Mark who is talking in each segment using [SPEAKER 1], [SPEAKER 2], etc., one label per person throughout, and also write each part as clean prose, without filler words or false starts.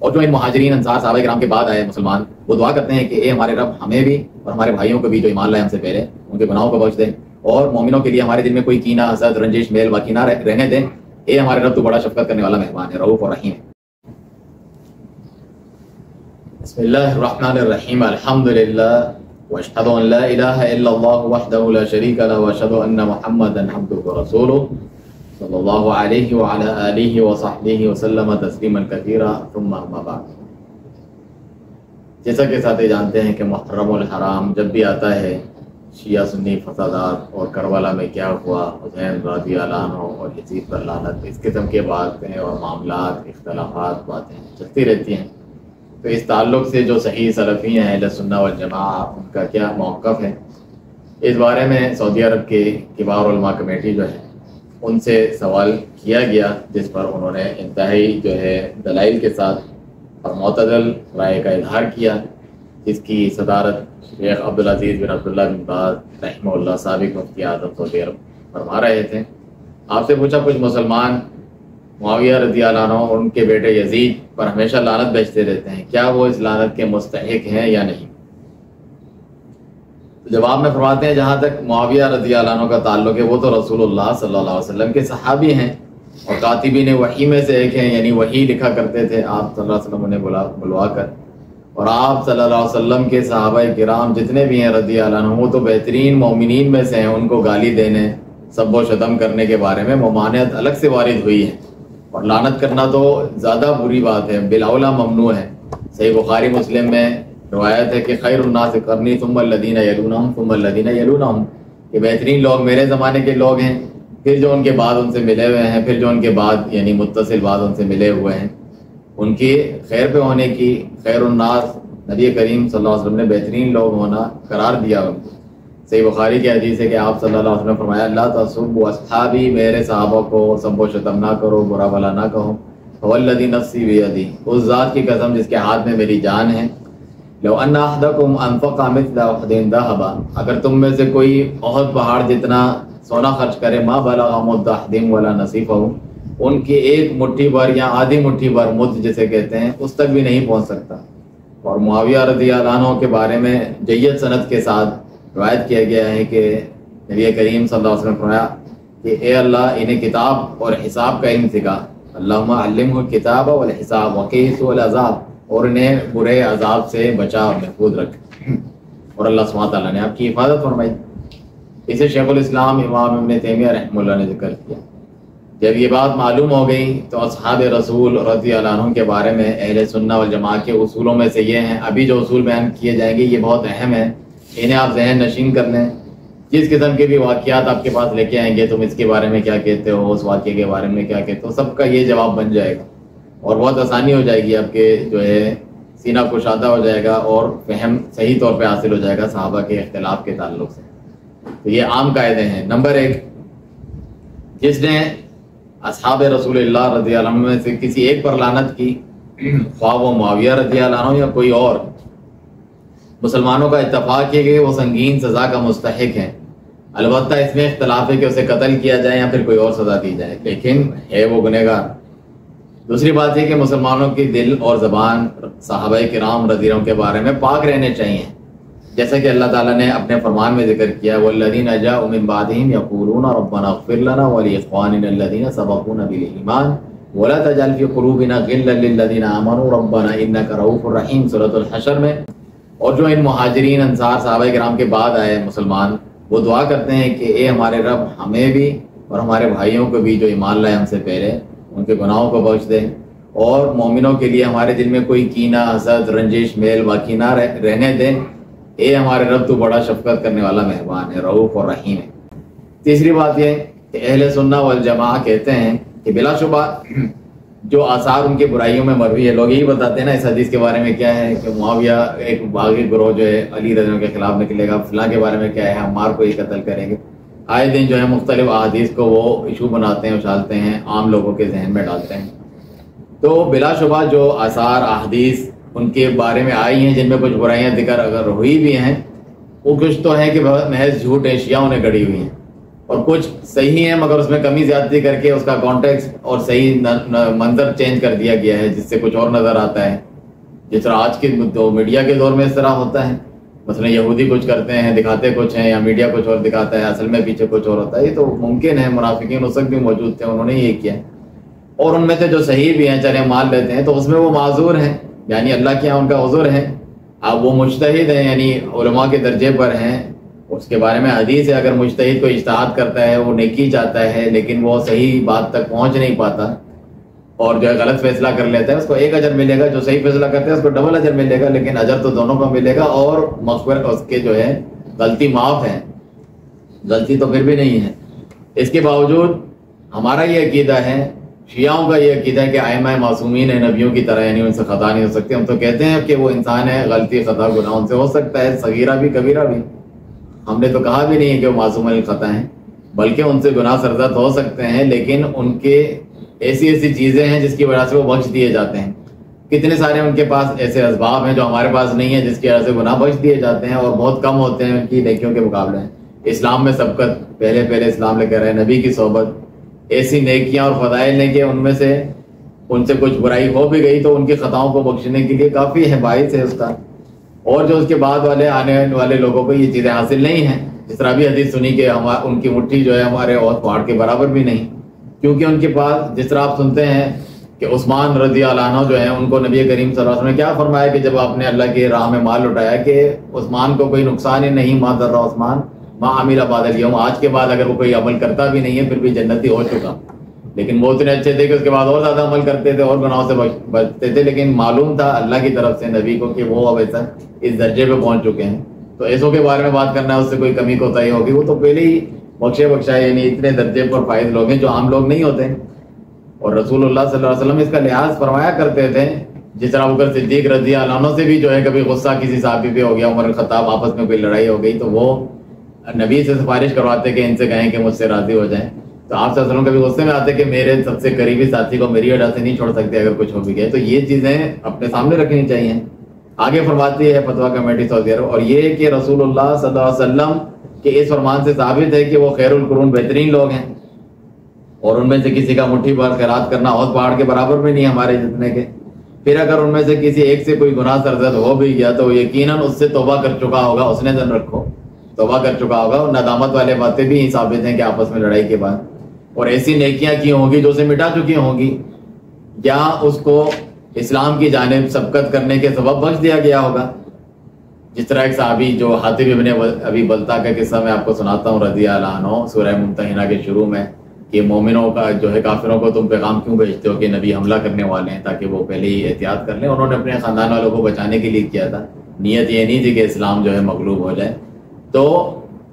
[SPEAKER 1] اور جو ان مہاجرین انصار صحابہ کرام کے بعد آئے مسلمان، وہ دعا کرتے ہیں کہ اے ہمارے رب ہمیں بھی اور ہمارے بھائیوں کو بھی جو ایمان لائے ہم سے پہلے، ان کے گناہوں کو بخش دیں، اور مومنوں کے لیے ہمارے دل میں کوئی کینہ، حسد، رنجش، میل باقی نہ رہنے دیں۔ اے ہمارے رب تو بڑا شفقت کرنے والا مہربان ہے، رؤوف اور رحیم ہے۔ بسم اللہ الرحمن الرحیم، الحمدللہ واشہد ان لا الہ الا اللہ وحدہ لا شریک لہ واشہد ان محمدا عبدہ ورسولہ صلی اللہ علیہ وعلی آلہ وصحبہ وسلم تسلیما کثیرا، ثم اما بعد۔ جیسا کہ ساتھ جانتے ہیں کہ محرم الحرام جب بھی آتا ہے، شیعہ سنی فسادات اور کربلا میں کیا ہوا، حسین رضی اللہ عنہ اور یزید پر لعنت، اس قسم کے باتیں اور معاملات، اختلافات، باتیں چلتی رہتی ہیں۔ تو اس تعلق سے جو صحیح سلفی ہیں اہل سنہ والجماعہ، ان کا کیا موقف ہے، اس بارے میں سعودی عرب کے کبار علماء کمیٹی جو ہے ان سے سوال کیا گیا، جس پر انہوں نے انتہائی جو ہے دلائل کے ساتھ اور معتدل رائے کا اظہار کیا، جس کی صدارت شیخ عبدالعزیز بن عبداللہ بن باز رحمہ اللہ سابق مفتی اعظم سعودی عرب فرما رہے تھے۔ آپ سے پوچھا کچھ مسلمان معاویہ رضی اللہ عنہ اور ان کے بیٹے یزید پر ہمیشہ لعنت بھیجتے رہتے ہیں، کیا وہ اس لعنت کے مستحق ہیں یا نہیں؟ جواب میں فرماتے ہیں جہاں تک معاویہ رضی اللہ عنہ کا تعلق ہے، وہ تو رسول اللہ صلی اللہ علیہ وسلم کے صحابی ہیں اور کاتبین وحی میں سے ایک ہیں، یعنی وحی لکھا کرتے تھے آپ صلی اللہ علیہ وسلم انہیں بلوا کر، اور آپ صلی اللہ علیہ وسلم کے صحابہ کرام جتنے بھی ہیں رضی اللہ عنہ، وہ تو بہترین مومنین میں سے ہیں۔ ان کو گالی دینے، سب و شتم کرنے کے بارے میں ممانعت الگ سے وارد ہوئی ہے، اور لعنت کرنا تو زیادہ بری بات ہے، بالاولیٰ ممنوع ہے۔ صحیح بخاری مسلم میں روایت ہے کہ خیر الناس قرنی ثم الذین یلونہم ثم الذین یلونہم، کہ بہترین لوگ میرے زمانے کے لوگ ہیں، پھر جو ان کے بعد ان سے ملے ہوئے ہیں، پھر جو ان کے بعد یعنی متصل بعد ان سے ملے ہوئے ہیں، ان کی خیر پہ ہونے کی، خیر الناس نبی کریم صلی اللہ علیہ وسلم نے بہترین لوگ ہونا قرار دیا ان کو۔ صحیح بخاری کی حدیث ہے کہ آپ صلی اللہ علیہ وسلم نے فرمایا لا تسبوا اصحابی، میرے صحابہ کو سب و شتم نہ کرو، برا بھلا نہ کہو، والذی نفسی بیدی، اس ذات کی قسم جس کے ہاتھ میں میری جان ہے، لو ان احدکم انفق مثل احد ذهبا، اگر تم میں سے کوئی احد پہاڑ جتنا سونا خرچ کرے، ما بلغ مد احدہم ولا نصیفہ، ان کی ایک مٹھی بھر یا آدھی مٹھی بھر مد جسے کہتے ہیں اس تک بھی نہیں پہنچ سکتا۔ اور معاویہ رضی اللہ عنہ کے بارے میں جید سند کے ساتھ روایت کیا گیا ہے کہ نبی کریم صلی اللہ علیہ وسلم نے فرمایا کہ اے اللہ انہیں کتاب اور حساب کا علم سکھا، اللہم علمہ الکتاب والحساب وقیہ سوء العذاب، اور انہیں برے عذاب سے بچا اور محفوظ رکھ، اور اللہ سبحانہ تعالیٰ نے آپ کی حفاظت فرمائی۔ اسے شیخ الاسلام امام ابن تیمیہ رحمہ اللہ نے ذکر کیا۔ جب یہ بات معلوم ہو گئی تو اصحاب رسول رضی اللہ عنہ کے بارے میں اہل سنہ والجماعہ کے اصولوں میں سے یہ ہیں، ابھی جو اصول بیان کیے جائیں گے یہ بہت اہم ہیں، انہیں آپ ذہن نشین کر لیں۔ جس قسم کے بھی واقعات آپ کے پاس لے کے آئیں گے، تم اس کے بارے میں کیا کہتے ہو، اس واقعے کے بارے میں کیا کہتے ہو، سب کا یہ جواب بن جائے گا، اور بہت آسانی ہو جائے گی، آپ کے جو ہے سینہ کشادہ ہو جائے گا اور فہم صحیح طور پہ حاصل ہو جائے گا صحابہ کے اختلاف کے تعلق سے۔ تو یہ عام قاعدے ہیں۔ نمبر ایک، جس نے اصحاب رسول اللہ رضی اللہ عنہ میں سے کسی ایک پر لعنت کی، خواہ وہ معاویہ رضی اللہ عنہ یا کوئی اور، مسلمانوں کا اتفاق ہے کہ وہ سنگین سزا کا مستحق ہے۔ البتہ اس میں اختلاف ہے کہ اسے قتل کیا جائے یا پھر کوئی اور سزا دی جائے، لیکن ہے وہ گنہگار۔ دوسری بات یہ کہ مسلمانوں کی دل اور زبان صحابہ کرام رضی اللہ عنہ کے بارے میں پاک رہنے چاہیے، جیسا کہ اللہ تعالیٰ نے اپنے فرمان میں ذکر کیا والذین جاءوا من بعدهم یقولون ربنا اغفر لنا ولاخواننا الذین سبقونا بالایمان ولا تجعل فی قلوبنا غلا للذین آمنوا ربنا انک رؤوف رحیم، سورۃ الحشر میں۔ اور جو ان مہاجرین انصار صحابہ کرام کے بعد آئے مسلمان، وہ دعا کرتے ہیں کہ اے ہمارے رب ہمیں بھی اور ہمارے بھائیوں کو بھی جو ایمان لائے ہم سے پہلے، ان کے گناہوں کو بخش دیں، اور مومنوں کے لیے ہمارے دل میں کوئی کینہ، حسد، رنجش، میل باقی نہ رہنے دیں، اے ہمارے رب تو بڑا شفقت کرنے والا مہربان ہے، رؤوف اور رحیم ہے۔ تیسری بات یہ کہ اہل سنہ والجماعہ کہتے ہیں کہ بلا شبہ جو آثار ان کے برائیوں میں مروی ہے، لوگ یہی بتاتے ہیں نا اس حدیث کے بارے میں کیا ہے کہ معاویہ ایک باغی گروہ جو ہے علی رضی اللہ عنہ کے خلاف نکلے گا، فلاں کے بارے میں کیا ہے عمار کو یہ قتل کریں گے۔ آئے دن جو ہے مختلف احادیث کو وہ ایشو بناتے ہیں، اچھالتے ہیں، عام لوگوں کے ذہن میں ڈالتے ہیں۔ تو بلا شبہ جو آثار احادیث ان کے بارے میں آئی ہیں، جن میں کچھ برائیاں ذکر اگر ہوئی بھی ہیں، وہ کچھ تو ہیں کہ محض جھوٹ ہے، شیعوں نے گڑھی ہوئی ہیں، اور کچھ صحیح ہیں مگر اس میں کمی زیادتی کر کے اس کا کانٹیکسٹ اور صحیح منظر چینج کر دیا گیا ہے جس سے کچھ اور نظر آتا ہے. جس طرح آج کے میڈیا کے دور میں اس طرح ہوتا ہے. مثلا یہودی کچھ کرتے ہیں دکھاتے کچھ ہیں، یا میڈیا کچھ اور دکھاتا ہے، اصل میں پیچھے کچھ اور ہوتا ہے. یہ تو ممکن ہے، منافقین اس وقت بھی موجود تھے، انہوں نے یہ کیا. اور ان میں سے جو صحیح بھی ہیں چلے مان لیتے ہیں تو اس میں وہ معذور ہیں، یعنی اللہ کے یہاں ان کا عذر ہے. اب وہ مجتہد ہیں، یعنی علماء کے درجے پر ہیں. اس کے بارے میں حدیث ہے اگر مجتہد کو اجتہاد کرتا ہے وہ نیکی چاہتا ہے لیکن وہ صحیح بات تک پہنچ نہیں پاتا اور جو ہے غلط فیصلہ کر لیتا ہے، اس کو ایک اجر ملے گا. جو صحیح فیصلہ کرتا ہے اس کو ڈبل اجر ملے گا، لیکن اجر تو دونوں کو ملے گا اور مغفرت اس کے جو ہے غلطی معاف ہے، غلطی تو پھر بھی نہیں ہے. اس کے باوجود ہمارا یہ عقیدہ ہے، شیعوں کا یہ عقیدہ ہے کہ ائمہ معصومین ہیں نبیوں کی طرح، یعنی ان سے خطا نہیں ہو سکتی. ہم تو کہتے ہیں کہ وہ انسان ہے، غلطی خطا گناہ ان سے ہو سکتا ہے، صغیرہ بھی کبیرہ بھی. ہم نے تو کہا بھی نہیں ہے کہ وہ معصوم الخطا ہیں، بلکہ ان سے گناہ سرزد ہو سکتے ہیں، لیکن ان کے ایسی چیزیں ہیں جس کی وجہ سے وہ بخش دیے جاتے ہیں. کتنے سارے ان کے پاس ایسے اسباب ہیں جو ہمارے پاس نہیں ہیں جس کی وجہ سے گناہ بخش دیے جاتے ہیں، اور بہت کم ہوتے ہیں ان کی نیکیوں کے مقابلے. اسلام میں سبقت، پہلے اسلام لے کر رہے نبی کی صحبت، ایسی نیکیاں اور فضائل نے کہ ان میں سے ان سے کچھ برائی ہو بھی گئی تو ان کی خطاؤں کو بخشنے کے لیے کافی ہے، باعث ہے اس کا. اور جو اس کے بعد آنے والے لوگوں کو یہ چیزیں حاصل نہیں ہیں. جس طرح بھی حدیث سنی کہ ان کی مٹھی جو ہے ہمارے اور پہاڑ کے برابر بھی نہیں، کیونکہ ان کے پاس جس طرح آپ سنتے ہیں کہ عثمان رضی اللہ عنہ جو ہیں ان کو نبی کریم صلی اللہ علیہ وسلم نے کیا فرمایا کہ جب آپ نے اللہ کی راہ میں مال لٹایا کہ عثمان کو کوئی نقصان ہی نہیں، ما ضر عثمان ما عمل بعد اليوم، آج کے بعد اگر وہ کوئی عمل کرتا بھی نہیں ہے پھر بھی جنتی ہو چکا. لیکن وہ اتنے اچھے تھے کہ اس کے بعد اور زیادہ عمل کرتے تھے اور گناہوں سے بچتے تھے، لیکن معلوم تھا اللہ کی طرف سے نبی کو کہ وہ اب ایسا اس درجے پہ پہنچ چکے ہیں. تو ایسوں کے بارے میں بات کرنا ہے، اس سے کوئی کمی کوتاہی ہوگی وہ تو پہلے ہی بخشائے، یعنی اتنے درجے پر فائز لوگ ہیں جو عام لوگ نہیں ہوتے. اور رسول اللہ صلی اللہ علیہ وسلم اس کا لحاظ فرمایا کرتے تھے. جس طرح ابوبکر صدیق رضی اللہ عنہ سے بھی جو ہے کبھی غصہ کسی صحابی پہ ہو گیا، عمر الخطاب آپس میں کوئی لڑائی ہو گئی تو وہ نبی سے سفارش کرواتے کہ ان سے کہیں کہ مجھ سے راضی ہو جائیں. تو آپ صلی اللہ علیہ وسلم کبھی غصے میں آتے کہ میرے سب سے قریبی ساتھی کو میری وجہ سے نہیں چھوڑ سکتے اگر کچھ ہو بھی گئے. تو یہ چیزیں اپنے سامنے رکھنی چاہیے. آگے فرماتی ہے فتویٰ کمیٹی سعودی عرب، اور یہ کہ رسول اللہ صلی اللہ علیہ وسلم کے اس فرمان سے ثابت ہے کہ وہ خیر القرون بہترین لوگ ہیں، اور ان میں سے کسی کا مٹھی بھر خیرات کرنا اور پہاڑ کے برابر بھی نہیں ہمارے جتنے کے. پھر اگر ان میں سے کسی ایک سے کوئی گناہ سرزد ہو بھی گیا تو یقیناً اس سے توبہ کر چکا ہوگا، اس نے ذہن رکھو توبہ کر چکا ہوگا. اور ندامت والے باتیں بھی ثابت ہیں کہ آپس میں لڑائی کے بعد اور ایسی نیکیاں کی ہوں گی جو اسے مٹا چکی ہوں گی، یا اس کو اسلام کی جانب سبقت کرنے کے سبب بخش دیا گیا ہوگا. جس طرح ایک صحابی جو حاتب ابن ابی بلتہ کا قصہ میں آپ کو سناتا ہوں رضی اللہ عنہ، سورہ ممتحنہ کے شروع میں، کہ مومنوں کا جو ہے کافروں کو تم پیغام کیوں بھیجتے ہو کہ نبی حملہ کرنے والے ہیں، تاکہ وہ پہلے ہی احتیاط کر لیں. انہوں نے اپنے خاندان والوں کو بچانے کے لیے کیا تھا، نیت یہ نہیں تھی کہ اسلام جو ہے مغلوب ہو جائے. تو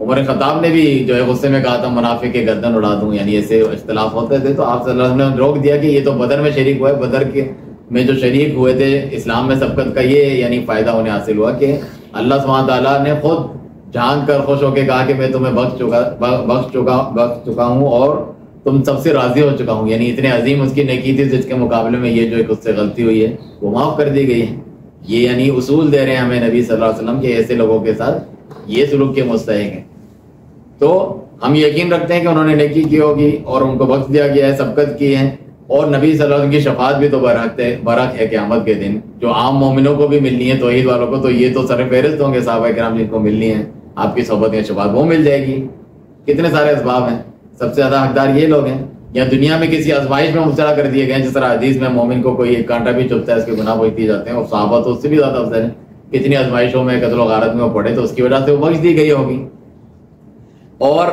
[SPEAKER 1] عمر خطاب نے بھی جو ہے غصے میں کہا تھا منافق کے گردن اڑا دوں، یعنی ایسے اختلاف ہوتے تھے. تو آپ صلی اللہ علیہ وسلم نے روک دیا کہ یہ تو بدر میں شریک ہوئے، بدر کے میں جو شریک ہوئے تھے اسلام میں سبقت کا یہ یعنی فائدہ انہیں حاصل ہوا کہ اللہ سبحانہ تعالیٰ نے خود جھانک کر خوش ہو کے کہا کہ میں تمہیں بخش چکا ہوں اور تم سب سے راضی ہو چکا ہوں. یعنی اتنے عظیم اس کی نیکی تھی جس کے مقابلے میں یہ جو ایک اس سے غلطی ہوئی ہے وہ معاف کر دی گئی ہے. یہ یعنی اصول دے رہے ہیں ہمیں نبی صلی اللہ علیہ وسلم کے ایسے لوگوں کے ساتھ یہ سلوک کے مستحق ہیں. تو ہم یقین رکھتے ہیں کہ انہوں نے نیکی کی ہوگی اور ان کو بخش دیا گیا ہے، سبقت کی ہے. اور نبی صلی اللہ علیہ وسلم کی شفاعت بھی تو برحق ہے قیامت کے دن، جو عام مومنوں کو بھی ملنی ہے توحید والوں کو. تو یہ تو سر فہرست ہوں گے صحابہ کرام جن کو ملنی ہے آپ کی صحبت یا شفاعت، وہ مل جائے گی. کتنے سارے اسباب ہیں، سب سے زیادہ حقدار یہ لوگ ہیں. یا دنیا میں کسی آزمائش میں مبتلا کر دیے گئے، جس طرح حدیث میں مومن کو کوئی ایک کانٹا بھی چبھتا ہے اس کے گناہ بخش دیے جاتے ہیں، اور صحابہ تو اس سے بھی زیادہ افضل ہیں. کتنی آزمائشوں میں قتل و غارت میں وہ پڑے تو اس کی وجہ سے وہ بخش دی گئی ہوگی. اور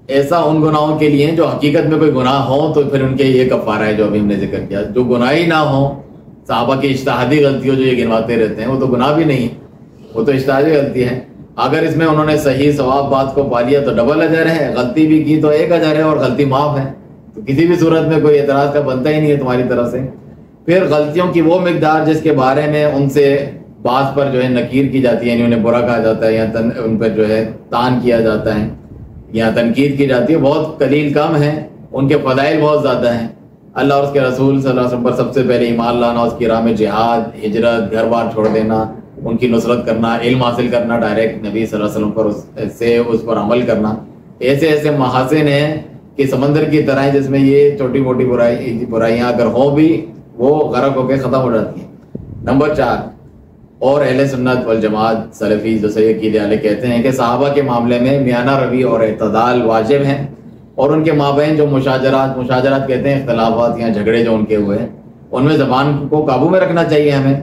[SPEAKER 1] ایسا ان گناہوں کے لیے جو حقیقت میں کوئی گناہ ہو تو پھر ان کے یہ کفارہ ہے جو ابھی ہم نے ذکر کیا. جو گناہ ہی نہ ہو، صحابہ کی اجتہادی غلطیوں جو یہ گنواتے رہتے ہیں وہ تو گناہ بھی نہیں، وہ تو اجتہادی غلطی ہے. اگر اس میں انہوں نے صحیح ثواب بات کو پا لیا تو ڈبل اجر ہے، غلطی بھی کی تو ایک اجر ہے اور غلطی معاف ہے. تو کسی بھی صورت میں کوئی اعتراض کا بنتا ہی نہیں ہے تمہاری طرف سے. پھر غلطیوں کی وہ مقدار جس کے بارے میں ان سے بعض پر جو ہے نکیر کی جاتی ہے، یعنی انہیں برا کہا جاتا ہے یا ان پر جو ہے تان کیا جاتا ہے یا تنقید کی جاتی ہے، بہت قلیل کم ہے. ان کے فضائل بہت زیادہ ہیں. اللہ اور اس کے رسول صلی اللہ علیہ وسلم پر سب سے پہلے ایمان لانا، اس کی راہ میں جہاد، ہجرت، گھر بار چھوڑ دینا، ان کی نصرت کرنا، علم حاصل کرنا، ڈائریکٹ نبی صلی اللہ علیہ وسلم پر اس پر عمل کرنا، ایسے ایسے محاسن ہیں کہ سمندر کی طرح جس میں یہ چھوٹی موٹی برائیاں اگر ہوں بھی وہ غرق ہو کے ختم ہو جاتی ہیں۔ نمبر 4، اور اہل سنت والجماعت سلفی جو سید عقیدے والے کہتے ہیں کہ صحابہ کے معاملے میں میانہ روی اور اعتدال واجب ہیں، اور ان کے مابین جو مشاجرات کہتے ہیں اختلافات یا جھگڑے جو ان کے ہوئے، ان میں زبان کو قابو میں رکھنا چاہیے۔ ہمیں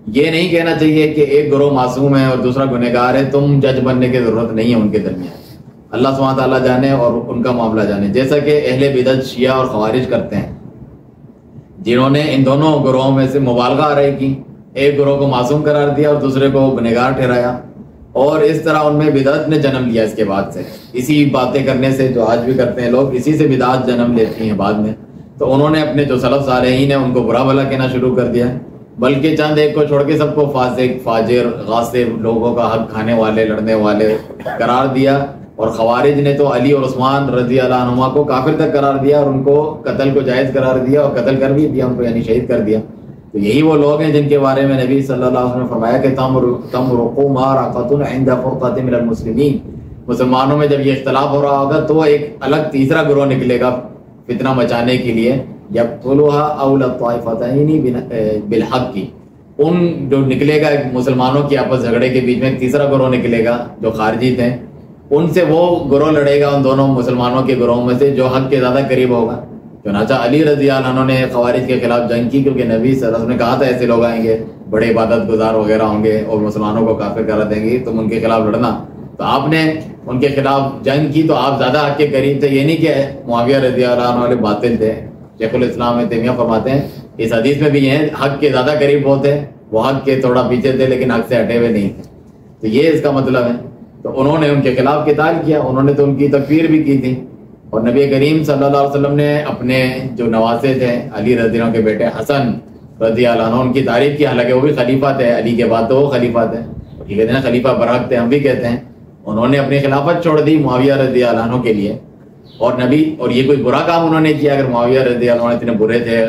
[SPEAKER 1] یہ نہیں کہنا چاہیے کہ ایک گروہ معصوم ہے اور دوسرا گنہگار ہے، تم جج بننے کی ضرورت نہیں ہے ان کے درمیان۔ اللہ سبحانہ تعالیٰ جانے اور ان کا معاملہ جانے، جیسا کہ اہل بدعت شیعہ اور خوارج کرتے ہیں، جنہوں نے ان دونوں گروہوں میں سے مبالغہ آرائی کی، ایک گروہ کو معصوم قرار دیا اور دوسرے کو گنہگار ٹھہرایا، اور اس طرح ان میں بدعت نے جنم لیا۔ اس کے بعد سے اسی باتیں کرنے سے جو آج بھی کرتے ہیں لوگ، اسی سے بدعت جنم لیتی ہیں بعد میں۔ تو انہوں نے اپنے جو سلف صالحین ہیں ان کو برا بھلا کہنا شروع کر دیا، بلکہ چند ایک کو چھوڑ کے سب کو فاسق، فاجر، غاصب، لوگوں کا حق کھانے والے، لڑنے والے قرار دیا۔ اور خوارج نے تو علی اور عثمان رضی اللہ عنہما کو کافر تک قرار دیا، اور ان کو قتل کو جائز قرار دیا، اور قتل کر بھی دیا ان کو، یعنی شہید کر دیا۔ تو یہی وہ لوگ ہیں جن کے بارے میں نبی صلی اللہ علیہ وسلم نے فرمایا کہ تمرق مارقۃ عند فرقۃ من المسلمین، مسلمانوں میں جب یہ اختلاف ہو رہا ہوگا تو ایک الگ تیسرا گروہ نکلے گا فتنہ مچانے کے لیے، یقتلها اول الطائفتین بالحق کی، ان جو نکلے گا مسلمانوں کی آپس جھگڑے کے بیچ میں ایک تیسرا گروہ نکلے گا جو خارجی تھے، ان سے وہ گروہ لڑے گا ان دونوں مسلمانوں کے گروہوں میں سے جو حق کے زیادہ قریب ہوگا۔ چنانچہ علی رضی اللہ عنہ نے خوارج کے خلاف جنگ کی، کیونکہ نبی صلی اللہ علیہ وسلم نے کہا تھا ایسے لوگ آئیں گے، بڑے عبادت گزار وغیرہ ہوں گے اور مسلمانوں کو کافر کرا دیں گے، تم ان کے خلاف لڑنا۔ تو آپ نے ان کے خلاف جنگ کی تو آپ زیادہ حق کے قریب تھے، یہ نہیں کہ معاویہ رضی اللہ عنہ والے باطل تھے۔ شیخ الاسلام ابن تیمیہ فرماتے ہیں اس حدیث میں بھی یہ حق کے زیادہ قریب ہوتے، وہ حق کے تھوڑا پیچھے تھے لیکن حق سے ہٹے ہوئے نہیں تھے۔ تو یہ اس کا مطلب ہے۔ تو انہوں نے ان کے خلاف قتال کیا، انہوں نے تو ان کی تکفیر بھی کی تھی، اور نبی کریم صلی اللہ علیہ وسلم نے اپنے جو نواسے تھے علی رضی اللہ عنہ کے بیٹے حسن رضی اللہ عنہ ان کی تعریف کی، حالانکہ وہ بھی خلیفہ تھے، علی کے بعد تو وہ خلیفہ تھے، یہ کہتے ہیں خلیفہ برحق تھے، ہم بھی کہتے ہیں۔ انہوں نے اپنی خلافت چھوڑ دی معاویہ رضی اللہ عنہ کے لیے، اور نبی اور یہ کوئی برا کام انہوں نے کیا، اگر معاویہ رضی اللہ عنہ اتنے برے تھے،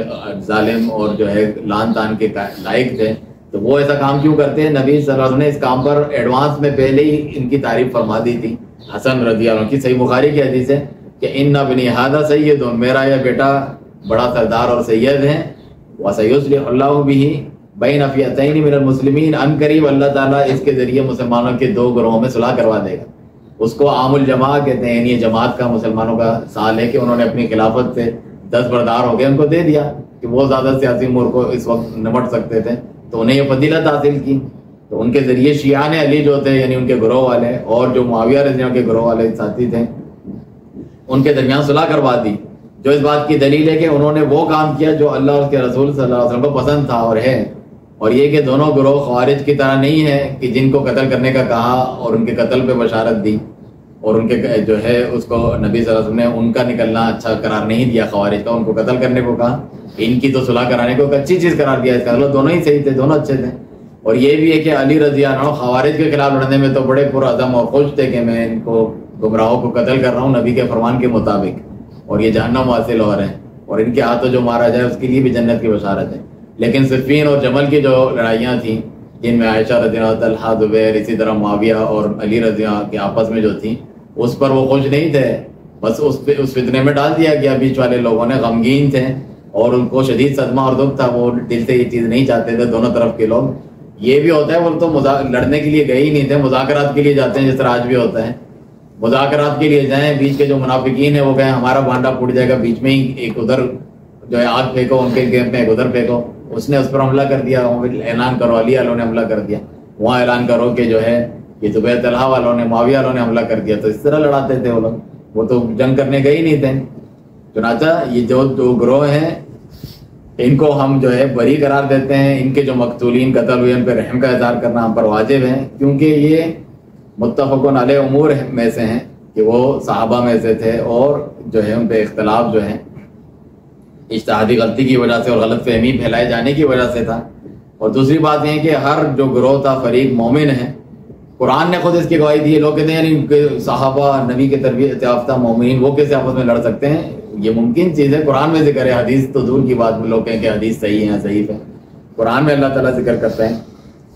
[SPEAKER 1] ظالم اور جو ہے لعن طعن کے لائق تھے، تو وہ ایسا کام کیوں کرتے ہیں؟ نبی صلی اللہ علیہ وسلم نے اس کام پر ایڈوانس میں پہلے ہی ان کی تعریف فرما دی تھی۔ حسن رضی اللہ عنہ کی صحیح بخاری کی حدیث ہے کہ ان ابنی ھذا سید، میرا یہ بیٹا بڑا سردار اور سید ہے، وسیصلح اللہ بہ بین فئتین من المسلمین، ان قریب اللہ تعالیٰ اس کے ذریعے مسلمانوں کے دو گروہوں میں صلح کروا دے گا۔ اس کو عام الجماع کہتے ہیں، یعنی یہ جماعت کا مسلمانوں کا سال ہے کہ انہوں نے اپنی خلافت سے دستبردار ہو گئے، ان کو دے دیا کہ وہ زیادہ سیاسی امور کو اس وقت نمٹ سکتے تھے، تو انہیں یہ فضیلت حاصل کی۔ تو ان کے ذریعے شیعہ نے علی جو تھے یعنی ان کے گروہ والے، اور جو معاویہ رضی اللہ عنہ کے گروہ والے ساتھی تھے، ان کے درمیان صلح کروا دی، جو اس بات کی دلیل ہے کہ انہوں نے وہ کام کیا جو اللہ اور اس کے رسول صلی اللہ علیہ وسلم کو پسند تھا اور ہے۔ اور یہ کہ دونوں گروہ خوارج کی طرح نہیں ہے کہ جن کو قتل کرنے کا کہا اور ان کے قتل پہ بشارت دی، اور ان کے جو ہے اس کو نبی صلی اللہ علیہ وسلم نے ان کا نکلنا اچھا قرار نہیں دیا، خوارج کا ان کو قتل کرنے کو کہا، ان کی تو صلح کرانے کو ایک اچھی چیز قرار دیا۔ اس کا مطلب دونوں ہی صحیح تھے، دونوں اچھے تھے۔ اور یہ بھی ہے کہ علی رضی اللہ عنہ خوارج کے خلاف لڑنے میں تو بڑے پرعزم اور خوش تھے کہ میں ان کو گمراہوں کو قتل کر رہا ہوں نبی کے فرمان کے مطابق، اور یہ جہنم حاصل ہو رہے ہیں، اور ان کے ہاتھوں جو مارا جائے اس کے لیے بھی جنت کی بشارت ہے۔ لیکن صفین اور جمل کی جو لڑائیاں تھیں، جن میں عائشہ رضی اللہ عنہ، طلحہ، زبیر، اسی طرح معاویہ اور علی رضی اللہ عنہ کے آپس میں جو تھیں، اس پر وہ خوش نہیں تھے، بس اس فتنے میں ڈال دیا گیا۔ بیچ والے لوگوں نے غمگین تھے اور ان کو شدید صدمہ اور دکھ تھا، وہ دل سے یہ چیز نہیں چاہتے تھے دونوں طرف کے لوگ۔ یہ بھی ہوتا ہے، وہ تو لڑنے کے لیے گئے ہی نہیں تھے، مذاکرات کے لیے جاتے ہیں، جس طرح آج بھی ہوتا ہے، مذاکرات کے لیے جائیں، بیچ کے جو منافقین ہیں وہ کہیں ہمارا بانڈا پھوٹ جائے گا، بیچ میں ہی ایک ادھر جو ہے آگ پھینکو، ان کے گیپ میں ایک ادھر پھینکو، اس نے اس پر حملہ کر دیا، اعلان کرو، علی والوں نے حملہ کر دیا، وہاں اعلان کرو کہ جو ہے یہ زبیر، طلحہ والوں نے، معاویہ والوں نے حملہ کر دیا۔ تو اس طرح لڑاتے تھے وہ لوگ، وہ تو جنگ کرنے گئے ہی نہیں تھے۔ چنانچہ یہ جو دو گروہ ہیں ان کو ہم جو ہے بری قرار دیتے ہیں، ان کے جو مقتولین قتل ہوئے ان پہ رحم کا اظہار کرنا ہم پر واجب ہے، کیونکہ یہ متفقون علیہ امور میں سے ہیں کہ وہ صحابہ میں سے تھے، اور جو ہے ان پہ اختلاف جو ہے اجتہادی غلطی کی وجہ سے اور غلط فہمی پھیلائے جانے کی وجہ سے تھا۔ اور دوسری بات یہ ہے کہ ہر جو گروہ تھا فریق مومن ہے، قرآن نے خود اس کی گواہی دی ہے۔ لوگ کہتے ہیں یعنی صحابہ نبی کے تربیت یافتہ مومنین وہ کیسے آپس میں لڑ سکتے ہیں؟ یہ ممکن چیز ہے، قرآن میں ذکر ہے، حدیث تو دور کی بات میں لوگ کہیں کہ حدیث صحیح ہے ضعیف ہے، قرآن میں اللہ تعالیٰ ذکر کرتے ہیں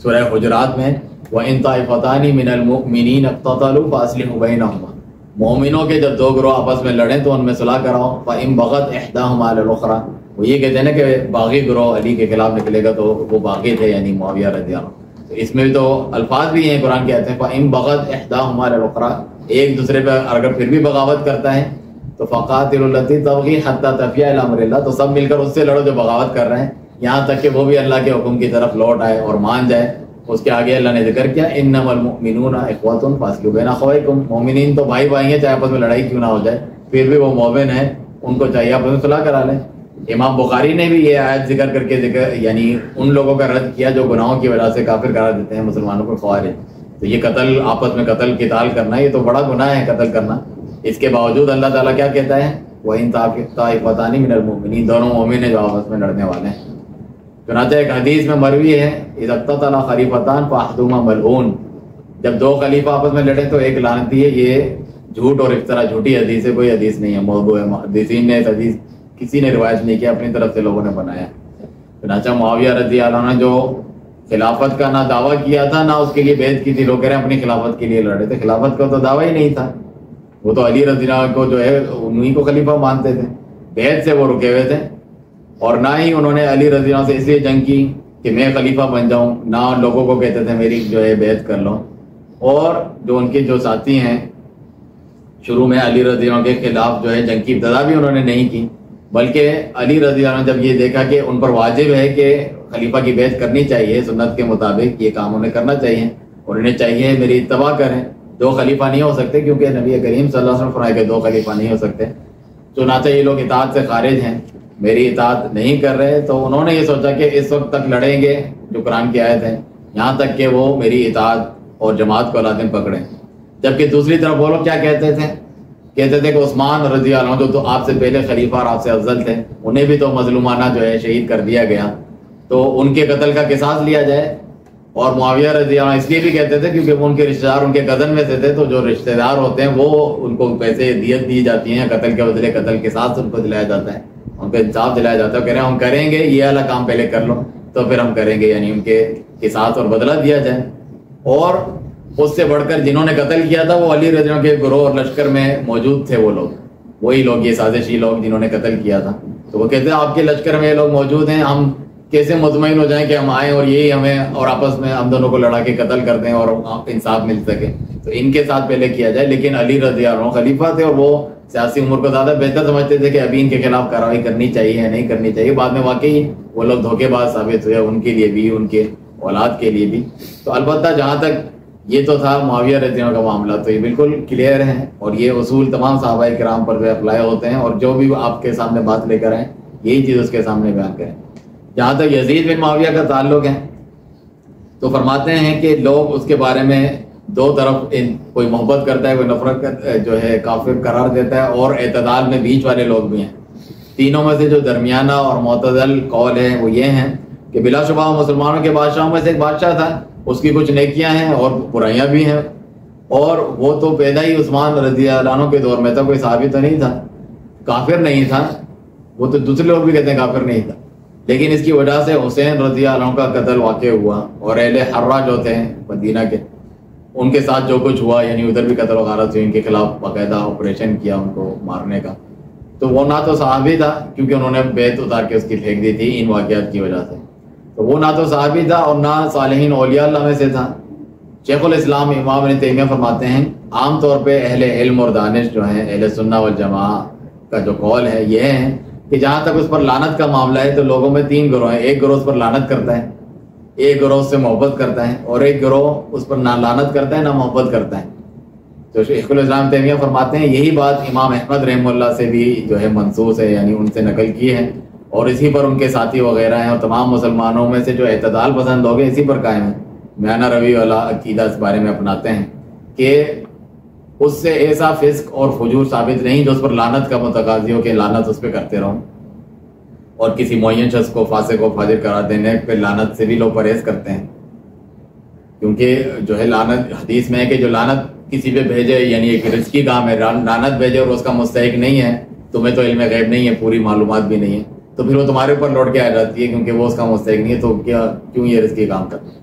[SPEAKER 1] سورہ حجرات میں، وَإِن طَائِفَتَانِ مِنَ الْمُؤْمِنِينَ اقْتَتَلُوا فَأَصْلِحُوا بَيْنَهُمَا، مومنوں کے جب دو گروہ آپس میں لڑیں تو ان میں صلح کراؤ. فَإِن بَغَتْ إِحْدَاهُمَا عَلَى الْأُخْرَى, وہ یہ کہتے ہیں نا کہ باغی گروہ علی کے خلاف نکلے گا تو وہ باغی تھے یعنی معاویہ رضی اللہ عنہ. تو اس میں بھی تو الفاظ بھی ہیں قرآن کے آتے ہیں فَإِن بَغَتْ إِحْدَاهُمَا عَلَى الْأُخْرَى, ایک دوسرے پہ اگر پھر بھی بغاوت کرتا ہے تو فَقَاتِلُوا الَّتِي تَبْغِي حَتَّى تَفِيَ إِلَىٰ أَمْرِ اللَّهِ, تو سب مل کر اس سے لڑو جو بغاوت کر رہے ہیں یہاں تک کہ وہ بھی اللہ کے حکم کی طرف لوٹ آئے اور مان جائے. اس کے آگے اللہ نے ذکر کیا انما المؤمنون اخوۃ فاصلحوا بین اخویکم, مومنین تو بھائی بھائی ہیں چاہے آپس میں لڑائی کیوں نہ ہو جائے, پھر بھی وہ مومن ہیں ان کو چاہیے آپس میں صلح کرا لیں. امام بخاری نے بھی یہ آیت ذکر کر کے یعنی ان لوگوں کا رد کیا جو گناہوں کی وجہ سے کافر قرار دیتے ہیں مسلمانوں کو خوارج. تو یہ قتل آپس میں قتال کرنا یہ تو بڑا گناہ ہے قتل کرنا. اس کے باوجود اللہ تعالیٰ کیا کہتا ہے وَإِن طَائِفَتَانِ مِنَ الْمُؤْمِنِينَ, دونوں مومن ہیں جو آپس میں لڑنے والے ہیں. چنانچہ ایک حدیث میں مروی ہے اذا اقتتل خلیفتان فاحدهما ملعون, جب دو خلیفہ آپس میں لڑے تو ایک لعنتی ہے. یہ جھوٹ اور افطرا, جھوٹی حدیث ہے, کوئی حدیث نہیں ہے, موضوع ہے. محدثین نے اس حدیث کسی نے روایت نہیں کیا, اپنی طرف سے لوگوں نے بنایا. چنانچہ معاویہ رضی اللہ عنہ نے جو خلافت کا نہ دعویٰ کیا تھا نہ اس کے لیے بیعت کی تھی, لوگ کہہ رہے ہیں اپنی خلافت کے لیے لڑے تھے, خلافت کا تو دعویٰ ہی نہیں تھا. وہ تو علی رضی اللہ عنہ کو جو ہے انہیں کو خلیفہ مانتے تھے, بیعت سے وہ رکے ہوئے تھے. اور نہ ہی انہوں نے علی رضی اللہ عنہ سے اس لیے جنگ کی کہ میں خلیفہ بن جاؤں, نہ لوگوں کو کہتے تھے میری جو ہے بیعت کر لو. اور جو ان کے جو ساتھی ہیں شروع میں علی رضی اللہ عنہ کے خلاف جو ہے جنگ کی ابتدا بھی انہوں نے نہیں کی, بلکہ علی رضی اللہ عنہ جب یہ دیکھا کہ ان پر واجب ہے کہ خلیفہ کی بیعت کرنی چاہیے سنت کے مطابق, یہ کام انہیں کرنا چاہیے اور انہیں چاہیے میری اتباع کریں. دو خلیفہ نہیں ہو سکتے کیونکہ نبی کریم صلی اللہ علیہ وسلم فرمایا کہ دو خلیفہ نہیں ہو سکتے. چنانچہ یہ لوگ اطاعت سے خارج ہیں, میری اطاعت نہیں کر رہے, تو انہوں نے یہ سوچا کہ اس وقت تک لڑیں گے جو قرآن کی آیت ہے یہاں تک کہ وہ میری اطاعت اور جماعت کو لازم پکڑیں. جبکہ دوسری طرف وہ لوگ کیا کہتے تھے کہ عثمان رضی اللہ عنہ جو تو آپ سے پہلے خلیفہ اور آپ سے افضل تھے, انہیں بھی تو مظلومانہ جو ہے شہید کر دیا گیا, تو ان کے قتل کا قصاص لیا جائے. اور معاویہ رضی اللہ عنہ اس لیے بھی کہتے تھے کیونکہ وہ ان کے رشتہ دار ان کے کزن میں سے تھے, تو جو رشتہ دار ہوتے ہیں وہ ان کو پیسے دیت دی جاتی ہیں قتل کے بدلے, قتل کے ساتھ ان کو دلایا جاتا ہے, ان کو انصاف دلایا جاتا ہے. کہہ رہے ہیں ہم کریں گے, یہ والا کام پہلے کر لو تو پھر ہم کریں گے, یعنی ان کے قصاص اور بدلہ دیا جائے. اور اس سے بڑھ کر جنہوں نے قتل کیا تھا وہ علی رضی اللہ عنہ کے گروہ اور لشکر میں موجود تھے, وہ لوگ وہی لوگ, یہ سازشی لوگ جنہوں نے قتل کیا تھا. تو وہ کہتے ہیں آپ کے لشکر میں یہ لوگ موجود ہیں, ہم کیسے مطمئن ہو جائیں کہ ہم آئیں اور یہی ہمیں اور آپس میں ہم دونوں کو لڑا کے قتل کر دیں اور انصاف مل سکے. تو ان کے ساتھ پہلے کیا جائے. لیکن علی رضی اللہ عنہ خلیفہ تھے اور وہ سیاسی امور کو زیادہ بہتر سمجھتے تھے کہ ابھی ان کے خلاف کارروائی کرنی چاہیے یا نہیں کرنی چاہیے. بعد میں واقعی وہ لوگ دھوکے باز ثابت ہوئے, ان کے لیے بھی ان کے اولاد کے لیے بھی. تو البتہ جہاں تک یہ تو تھا معاویہ رضی اللہ عنہ کا معاملہ, تو یہ بالکل کلیئر ہے اور یہ اصول تمام صحابہ کرام پر جو اپلائی ہوتے ہیں, اور جو بھی آپ کے سامنے بات لے کر آئیں یہی چیز اس کے سامنے بیان کریں. جہاں تک یزید بن معاویہ کا تعلق ہے تو فرماتے ہیں کہ لوگ اس کے بارے میں دو طرف کوئی محبت کرتا ہے, کوئی نفرت جو ہے کافر قرار دیتا ہے, اور اعتدال میں بیچ والے لوگ بھی ہیں. تینوں میں سے جو درمیانہ اور معتدل قول ہے وہ یہ ہیں کہ بلا شبہ مسلمانوں کے بادشاہوں میں سے ایک بادشاہ تھا, اس کی کچھ نیکیاں ہیں اور برائیاں بھی ہیں, اور وہ تو پیدا ہی عثمان رضی اللہ عنہ کے دور میں تھا, کوئی صحابی تو نہیں تھا, کافر نہیں تھا. وہ تو دوسرے لوگ بھی کہتے ہیں کافر نہیں تھا, لیکن اس کی وجہ سے حسین رضی اللہ عنہ کا قتل واقع ہوا, اور اہل حرہ جو تھے مدینہ کے ان کے ساتھ جو کچھ ہوا, یعنی ادھر بھی قتل و غارت ہوئی, ان کے خلاف باقاعدہ آپریشن کیا ان کو مارنے کا. تو وہ نہ تو صحابی تھا کیونکہ انہوں نے بیعت اتار کے اس کی پھینک دی تھی ان واقعات کی وجہ سے, تو وہ نہ تو صحابی تھا اور نہ صالحین اولیاء اللہ میں سے تھا. شیخ الاسلام امام ابن تیمیہ فرماتے ہیں عام طور پہ اہل علم اور دانش جو ہیں اہل سنہ والجماعہ کا جو قول ہے یہ ہے کہ جہاں تک اس پر لعنت کا معاملہ ہے تو لوگوں میں تین گروہ ہیں. ایک گروہ اس پر لعنت کرتا ہے, ایک گروہ اس سے محبت کرتا ہے, اور ایک گروہ اس پر نہ لعنت کرتا ہے نہ محبت کرتا ہے. تو شیخ الاسلام تیمیہ فرماتے ہیں یہی بات امام احمد رحمہ اللہ سے بھی جو ہے منصوص ہے, یعنی ان سے نقل کی ہے, اور اسی پر ان کے ساتھی وغیرہ ہیں, اور تمام مسلمانوں میں سے جو اعتدال پسند ہو گئے اسی پر قائم ہیں. میانہ روی والا عقیدہ اس بارے میں اپناتے ہیں کہ اس سے ایسا فسق اور فجور ثابت نہیں جو اس پر لعنت کا متقاضی ہو کہ لعنت اس پہ کرتے رہو, اور کسی معین شخص کو فاسق و فاجر قرار دینے پہ لعنت سے بھی لوگ پرہیز کرتے ہیں, کیونکہ جو ہے لعنت حدیث میں ہے کہ جو لعنت کسی پہ بھیجے, یعنی ایک رزقی کام ہے, لعنت بھیجے اور اس کا مستحق نہیں ہے, تمہیں تو علم غیب نہیں ہے, پوری معلومات بھی نہیں ہے, تو پھر وہ تمہارے اوپر لوٹ کے آ جاتی ہے کیونکہ وہ اس کا مستحق نہیں ہے, تو کیوں یہ رزقی کام کرتے ہیں.